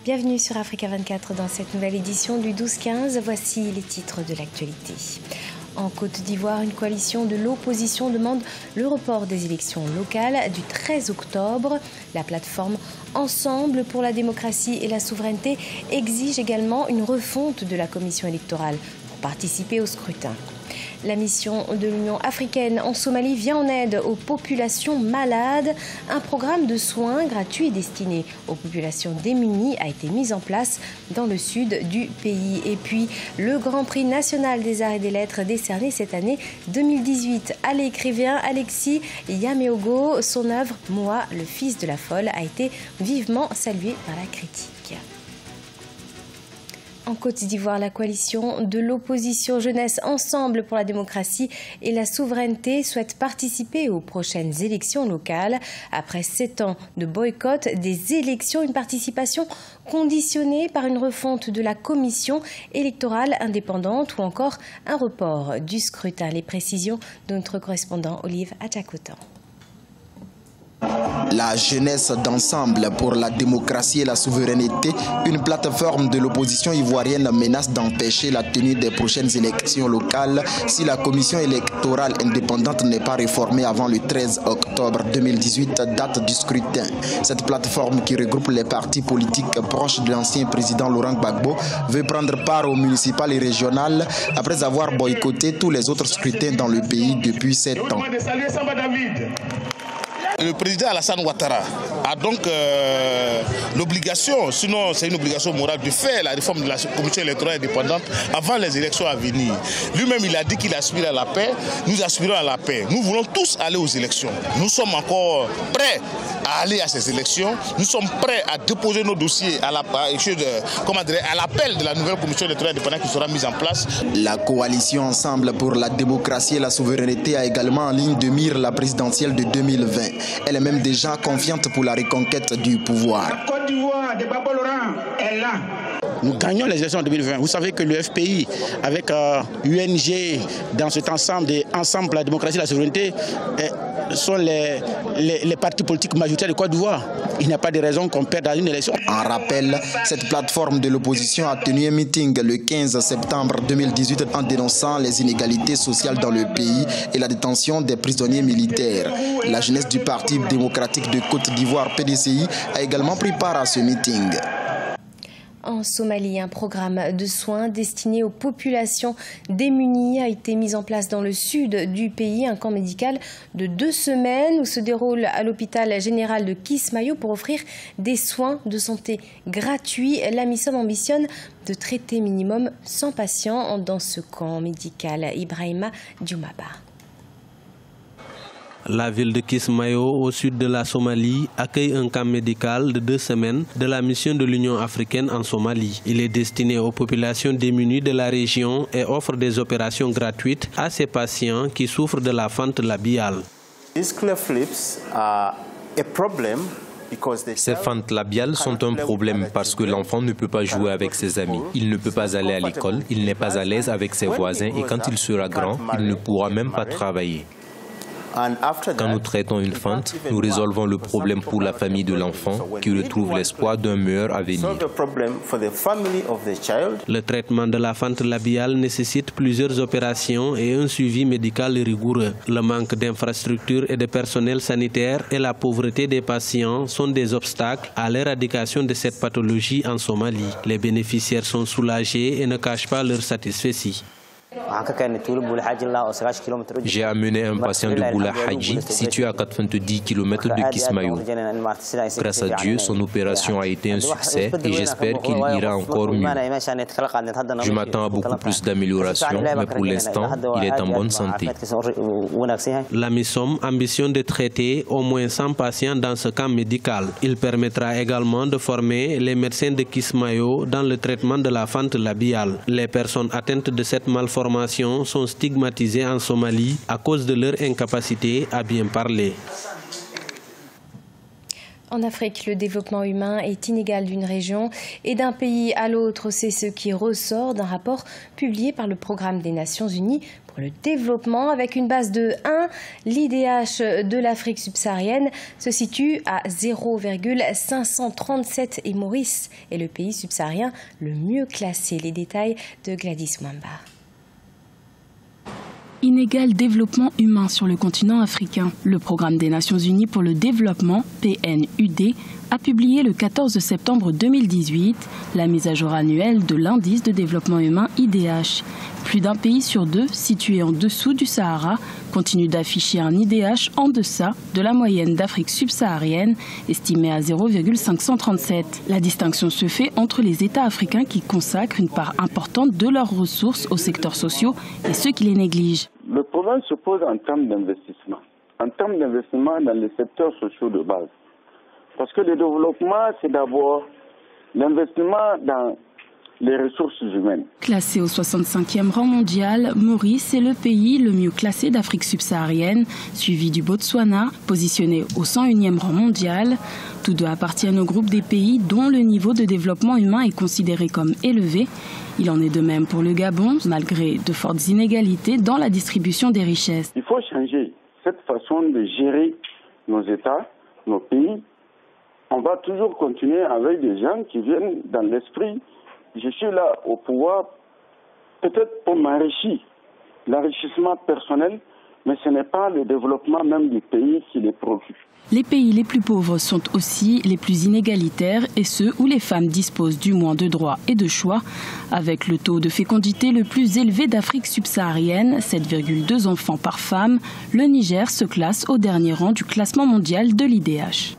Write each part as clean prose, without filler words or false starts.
Bienvenue sur Africa 24 dans cette nouvelle édition du 12-15. Voici les titres de l'actualité. En Côte d'Ivoire, une coalition de l'opposition demande le report des élections locales du 13 octobre. La plateforme Ensemble pour la démocratie et la souveraineté exige également une refonte de la commission électorale pour participer au scrutin. La mission de l'Union africaine en Somalie vient en aide aux populations malades. Un programme de soins gratuits destiné aux populations démunies a été mis en place dans le sud du pays. Et puis, le Grand Prix national des arts et des lettres décerné cette année 2018 à l'écrivain Alexis Yameogo. Son œuvre « Moi, le fils de la folle » a été vivement saluée par la critique. En Côte d'Ivoire, la coalition de l'opposition jeunesse Ensemble pour la démocratie et la souveraineté souhaite participer aux prochaines élections locales. Après 7 ans de boycott des élections, une participation conditionnée par une refonte de la commission électorale indépendante ou encore un report du scrutin. Les précisions de notre correspondant Olive Adjakotan. La jeunesse d'Ensemble pour la démocratie et la souveraineté, une plateforme de l'opposition ivoirienne menace d'empêcher la tenue des prochaines élections locales si la commission électorale indépendante n'est pas réformée avant le 13 octobre 2018, date du scrutin. Cette plateforme qui regroupe les partis politiques proches de l'ancien président Laurent Gbagbo veut prendre part aux municipales et régionales après avoir boycotté tous les autres scrutins dans le pays depuis 7 ans. Le président Alassane Ouattara a donc l'obligation, sinon c'est une obligation morale, de faire la réforme de la commission électorale indépendante avant les élections à venir. Lui-même, il a dit qu'il aspire à la paix, nous aspirons à la paix. Nous voulons tous aller aux élections. Nous sommes encore prêts à aller à ces élections. Nous sommes prêts à déposer nos dossiers à l'appel de la nouvelle commission électorale indépendante qui sera mise en place. La coalition Ensemble pour la démocratie et la souveraineté a également en ligne de mire la présidentielle de 2020. Elle est même déjà confiante pour la reconquête du pouvoir. La Côte d'Ivoire de Gbagbo Laurent est là. Nous gagnons les élections en 2020. Vous savez que le FPI, avec UNG, dans cet ensemble pour la démocratie et la souveraineté, sont les partis politiques majoritaires de Côte d'Ivoire. Il n'y a pas de raison qu'on perde dans une élection. En rappel, cette plateforme de l'opposition a tenu un meeting le 15 septembre 2018 en dénonçant les inégalités sociales dans le pays et la détention des prisonniers militaires. La jeunesse du Parti démocratique de Côte d'Ivoire, PDCI, a également pris part à ce meeting. En Somalie, un programme de soins destiné aux populations démunies a été mis en place dans le sud du pays. Un camp médical de 2 semaines où se déroule à l'hôpital général de Kismayo pour offrir des soins de santé gratuits. La mission ambitionne de traiter minimum 100 patients dans ce camp médical. Ibrahima Djoumaba. La ville de Kismayo, au sud de la Somalie, accueille un camp médical de 2 semaines de la mission de l'Union africaine en Somalie. Il est destiné aux populations démunies de la région et offre des opérations gratuites à ces patients qui souffrent de la fente labiale. Ces fentes labiales sont un problème parce que l'enfant ne peut pas jouer avec ses amis. Il ne peut pas aller à l'école, il n'est pas à l'aise avec ses voisins et quand il sera grand, il ne pourra même pas travailler. Quand nous traitons une fente, nous résolvons le problème pour la famille de l'enfant qui retrouve l'espoir d'un meilleur avenir. Le traitement de la fente labiale nécessite plusieurs opérations et un suivi médical rigoureux. Le manque d'infrastructures et de personnel sanitaire et la pauvreté des patients sont des obstacles à l'éradication de cette pathologie en Somalie. Les bénéficiaires sont soulagés et ne cachent pas leur satisfaction. J'ai amené un patient de Boula Hadji, situé à 90 km de Kismayo. Grâce à Dieu, son opération a été un succès et j'espère qu'il ira encore mieux. Je m'attends à beaucoup plus d'amélioration, mais pour l'instant, il est en bonne santé. La MISOM ambitionne de traiter au moins 100 patients dans ce camp médical. Il permettra également de former les médecins de Kismayo dans le traitement de la fente labiale. Les personnes atteintes de cette malformation sont stigmatisées en Somalie à cause de leur incapacité à bien parler. En Afrique, le développement humain est inégal d'une région et d'un pays à l'autre. C'est ce qui ressort d'un rapport publié par le Programme des Nations Unies pour le développement. Avec une base de 1, l'IDH de l'Afrique subsaharienne se situe à 0,537 et Maurice est le pays subsaharien le mieux classé. Les détails de Gladys Mwamba. Inégal développement humain sur le continent africain. Le Programme des Nations Unies pour le développement, PNUD, a publié le 14 septembre 2018 la mise à jour annuelle de l'indice de développement humain IDH. Plus d'un pays sur deux, situé en dessous du Sahara, continue d'afficher un IDH en deçà de la moyenne d'Afrique subsaharienne, estimée à 0,537. La distinction se fait entre les États africains qui consacrent une part importante de leurs ressources aux secteurs sociaux et ceux qui les négligent. Le problème se pose en termes d'investissement. En termes d'investissement dans les secteurs sociaux de base. Parce que le développement, c'est d'abord l'investissement dans les ressources humaines. Classé au 65e rang mondial, Maurice est le pays le mieux classé d'Afrique subsaharienne, suivi du Botswana, positionné au 101e rang mondial. Tous deux appartiennent au groupe des pays dont le niveau de développement humain est considéré comme élevé. Il en est de même pour le Gabon, malgré de fortes inégalités dans la distribution des richesses. Il faut changer cette façon de gérer nos États, nos pays. On va toujours continuer avec des gens qui viennent dans l'esprit. Je suis là au pouvoir, peut-être pour m'enrichir, l'enrichissement personnel, mais ce n'est pas le développement même du pays qui les préoccupe. Les pays les plus pauvres sont aussi les plus inégalitaires et ceux où les femmes disposent du moins de droits et de choix. Avec le taux de fécondité le plus élevé d'Afrique subsaharienne, 7,2 enfants par femme, le Niger se classe au dernier rang du classement mondial de l'IDH.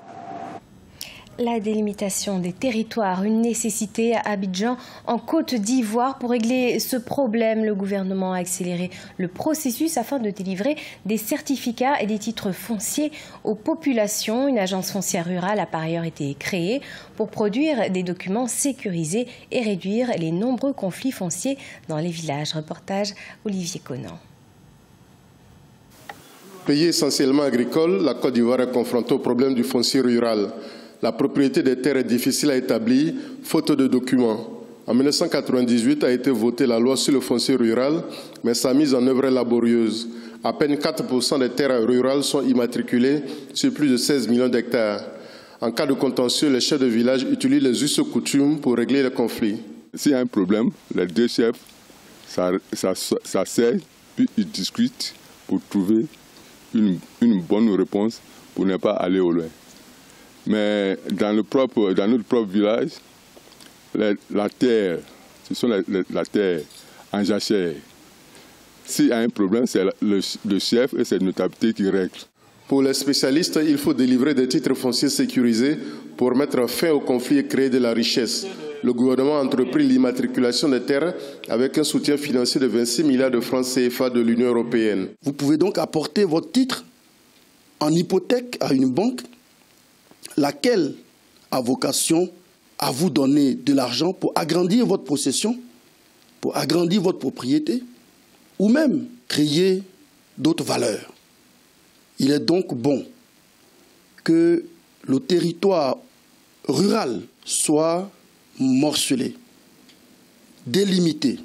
La délimitation des territoires, une nécessité à Abidjan, en Côte d'Ivoire. Pour régler ce problème, le gouvernement a accéléré le processus afin de délivrer des certificats et des titres fonciers aux populations. Une agence foncière rurale a par ailleurs été créée pour produire des documents sécurisés et réduire les nombreux conflits fonciers dans les villages. Reportage Olivier Conan. Pays essentiellement agricole, la Côte d'Ivoire est confrontée au problème du foncier rural. La propriété des terres est difficile à établir, faute de documents. En 1998 a été votée la loi sur le foncier rural, mais sa mise en œuvre est laborieuse. À peine 4% des terres rurales sont immatriculées sur plus de 16 millions d'hectares. En cas de contentieux, les chefs de village utilisent les us et coutumes pour régler les conflits. S'il y a un problème, les deux chefs s'asseyent, puis ils discutent pour trouver une bonne réponse pour ne pas aller au loin. Mais dans notre propre village, la terre, ce sont la terre en jachère. S'il y a un problème, c'est le chef et ses notabilités qui règlent. Pour les spécialistes, il faut délivrer des titres fonciers sécurisés pour mettre fin au conflit et créer de la richesse. Le gouvernement a entrepris l'immatriculation des terres avec un soutien financier de 26 milliards de francs CFA de l'Union européenne. Vous pouvez donc apporter votre titre en hypothèque à une banque, laquelle a vocation à vous donner de l'argent pour agrandir votre possession, pour agrandir votre propriété, ou même créer d'autres valeurs. Il est donc bon que le territoire rural soit morcelé, délimité.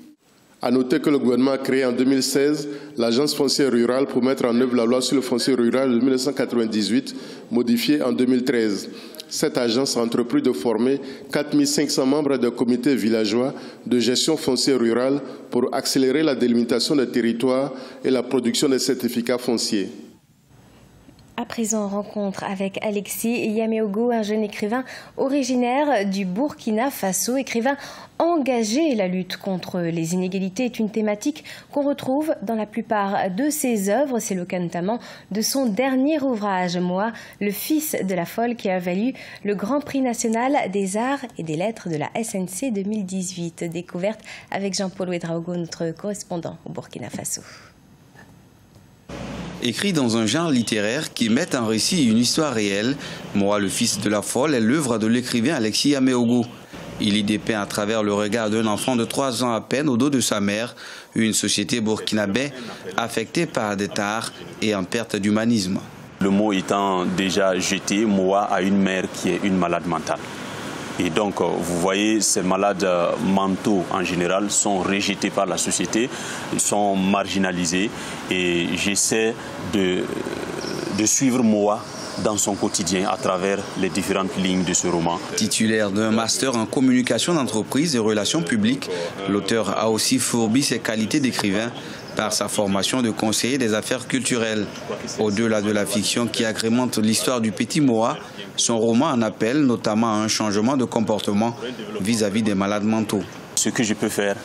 À noter que le gouvernement a créé en 2016 l'Agence foncière rurale pour mettre en œuvre la loi sur le foncier rural de 1998, modifiée en 2013. Cette agence a entrepris de former 4500 membres de comités villageois de gestion foncière rurale pour accélérer la délimitation des territoires et la production des certificats fonciers. À présent, rencontre avec Alexis Yameogo, un jeune écrivain originaire du Burkina Faso, écrivain engagé. La lutte contre les inégalités est une thématique qu'on retrouve dans la plupart de ses œuvres. C'est le cas notamment de son dernier ouvrage, Moi, le fils de la folle, qui a valu le Grand Prix national des arts et des lettres de la SNC 2018. Découverte avec Jean-Paul Ouedraogo, notre correspondant au Burkina Faso. Écrit dans un genre littéraire qui met en récit une histoire réelle, Moi, le fils de la folle est l'œuvre de l'écrivain Alexis Yameogo. Il y dépeint à travers le regard d'un enfant de 3 ans à peine au dos de sa mère, une société burkinabé affectée par des tares et en perte d'humanisme. Le mot étant déjà jeté, Moa a une mère qui est une malade mentale. Et donc, vous voyez, ces malades mentaux, en général, sont rejetés par la société, sont marginalisés. Et j'essaie de suivre Moa dans son quotidien à travers les différentes lignes de ce roman. Titulaire d'un master en communication d'entreprise et relations publiques, l'auteur a aussi fourbi ses qualités d'écrivain par sa formation de conseiller des affaires culturelles. Au-delà de la fiction qui agrémente l'histoire du petit Moa, son roman en appelle notamment à un changement de comportement vis-à-vis des malades mentaux. Ce que je peux faire,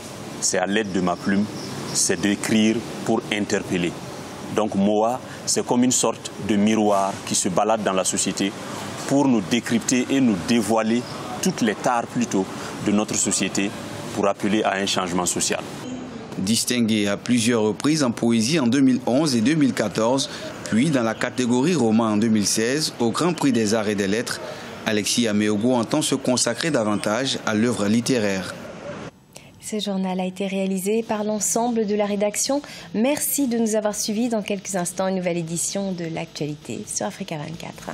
c'est à l'aide de ma plume, c'est d'écrire pour interpeller. Donc Moa, c'est comme une sorte de miroir qui se balade dans la société pour nous décrypter et nous dévoiler toutes les tares plutôt de notre société pour appeler à un changement social. Distingué à plusieurs reprises en poésie en 2011 et 2014, puis dans la catégorie roman en 2016 au Grand Prix des Arts et des Lettres, Alexis Ameogo entend se consacrer davantage à l'œuvre littéraire. Ce journal a été réalisé par l'ensemble de la rédaction. Merci de nous avoir suivis. Dans quelques instants, une nouvelle édition de l'actualité sur Africa 24.